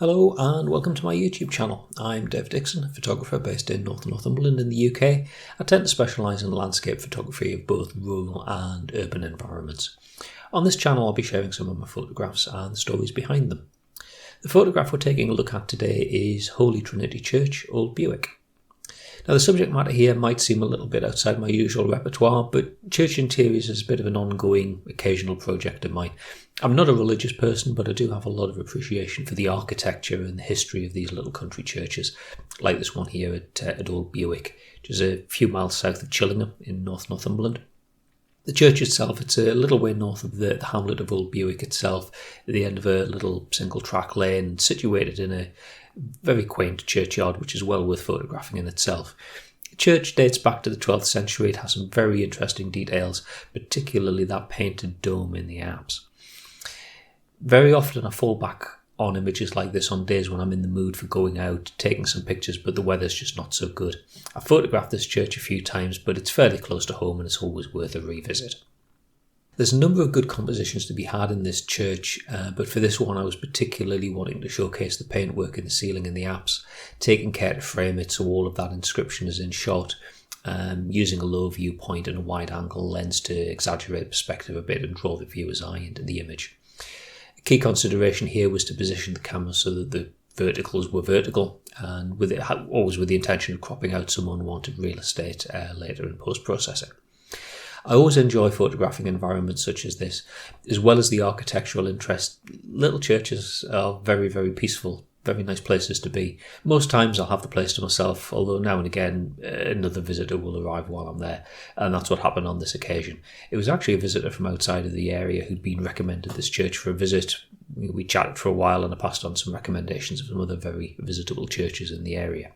Hello and welcome to my YouTube channel. I'm Dave Dixon, a photographer based in Northumberland in the UK. I tend to specialise in landscape photography of both rural and urban environments. On this channel I'll be sharing some of my photographs and the stories behind them. The photograph we're taking a look at today is Holy Trinity Church, Old Bewick. Now the subject matter here might seem a little bit outside my usual repertoire, but church interiors is a bit of an ongoing, occasional project of mine. I'm not a religious person, but I do have a lot of appreciation for the architecture and the history of these little country churches, like this one here at Old Bewick, which is a few miles south of Chillingham in Northumberland. The church itself, it's a little way north of the hamlet of Old Bewick itself, at the end of a little single-track lane, situated in a very quaint churchyard, which is well worth photographing in itself. The church dates back to the 12th century. It has some very interesting details, particularly that painted dome in the apse. Very often I fall back on images like this on days when I'm in the mood for going out, taking some pictures, but the weather's just not so good. I've photographed this church a few times, but it's fairly close to home and it's always worth a revisit. There's a number of good compositions to be had in this church, but for this one I was particularly wanting to showcase the paintwork in the ceiling in the apse, taking care to frame it so all of that inscription is in shot, using a low viewpoint and a wide angle lens to exaggerate perspective a bit and draw the viewer's eye into the image. A key consideration here was to position the camera so that the verticals were vertical, and always with the intention of cropping out some unwanted real estate later in post-processing. I always enjoy photographing environments such as this, as well as the architectural interest. Little churches are very, very peaceful, very nice places to be. Most times I'll have the place to myself, although now and again another visitor will arrive while I'm there, and that's what happened on this occasion. It was actually a visitor from outside of the area who'd been recommended this church for a visit. We chatted for a while and I passed on some recommendations of some other very visitable churches in the area.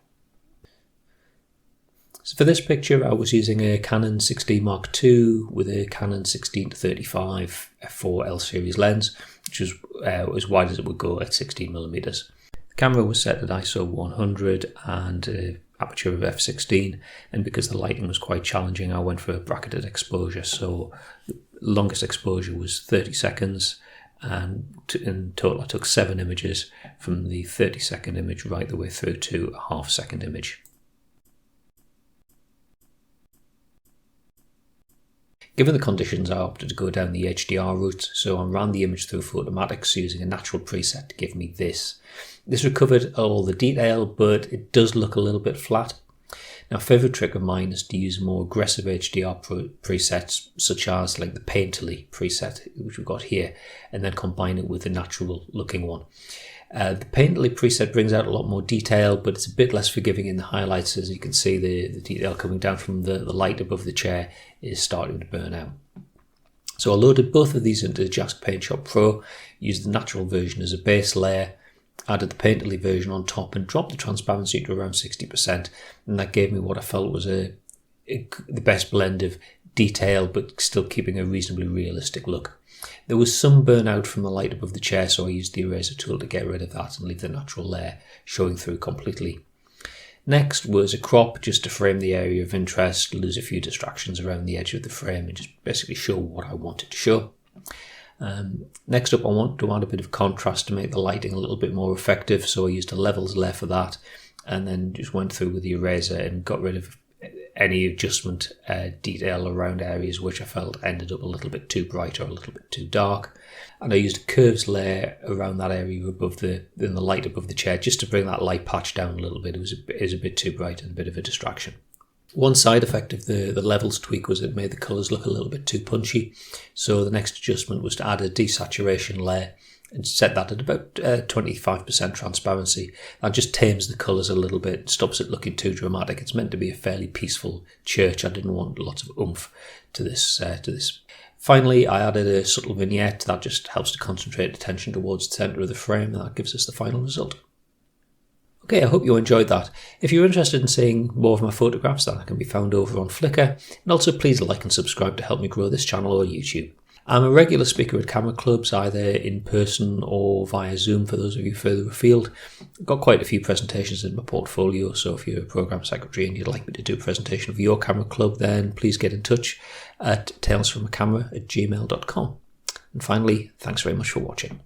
So for this picture I was using a Canon 6D Mark II with a Canon 16-35 f4 L-series lens, which was as wide as it would go at 16mm. The camera was set at ISO 100 and aperture of f16, and because the lighting was quite challenging I went for a bracketed exposure, so the longest exposure was 30 seconds, and in total I took 7 images from the 30-second image right the way through to a half-second image. Given the conditions, I opted to go down the HDR route, so I ran the image through Photomatix using a natural preset to give me this. This recovered all the detail, but it does look a little bit flat. Now, a favourite trick of mine is to use more aggressive HDR presets, such as like the Painterly preset, which we've got here, and then combine it with the natural looking one. The Painterly preset brings out a lot more detail, but it's a bit less forgiving in the highlights. As you can see, the detail coming down from the light above the chair is starting to burn out. So I loaded both of these into Jask Paint Shop Pro, used the natural version as a base layer, added the Painterly version on top and dropped the transparency to around 60%, and that gave me what I felt was the best blend of detail but still keeping a reasonably realistic look. There was some burnout from the light above the chair, so I used the eraser tool to get rid of that and leave the natural layer showing through completely. Next was a crop, just to frame the area of interest, lose a few distractions around the edge of the frame and just basically show what I wanted to show. Next up I want to add a bit of contrast to make the lighting a little bit more effective, so I used a levels layer for that, and then just went through with the eraser and got rid of any adjustment detail around areas which I felt ended up a little bit too bright or a little bit too dark. And I used a curves layer around that area above the light above the chair, just to bring that light patch down a little bit. It was a bit too bright and a bit of a distraction. One side effect of the levels tweak was it made the colours look a little bit too punchy, so the next adjustment was to add a desaturation layer and set that at about 25% transparency. That just tames the colours a little bit, stops it looking too dramatic. It's meant to be a fairly peaceful church. I didn't want lots of oomph to this. Finally, I added a subtle vignette that just helps to concentrate attention towards the centre of the frame, and that gives us the final result. Okay, I hope you enjoyed that. If you're interested in seeing more of my photographs, that can be found over on Flickr, and also please like and subscribe to help me grow this channel on YouTube. I'm a regular speaker at camera clubs, either in person or via Zoom for those of you further afield. I've got quite a few presentations in my portfolio, so if you're a program secretary and you'd like me to do a presentation of your camera club, then please get in touch at tales.from.a.camera@gmail.com. And finally, thanks very much for watching.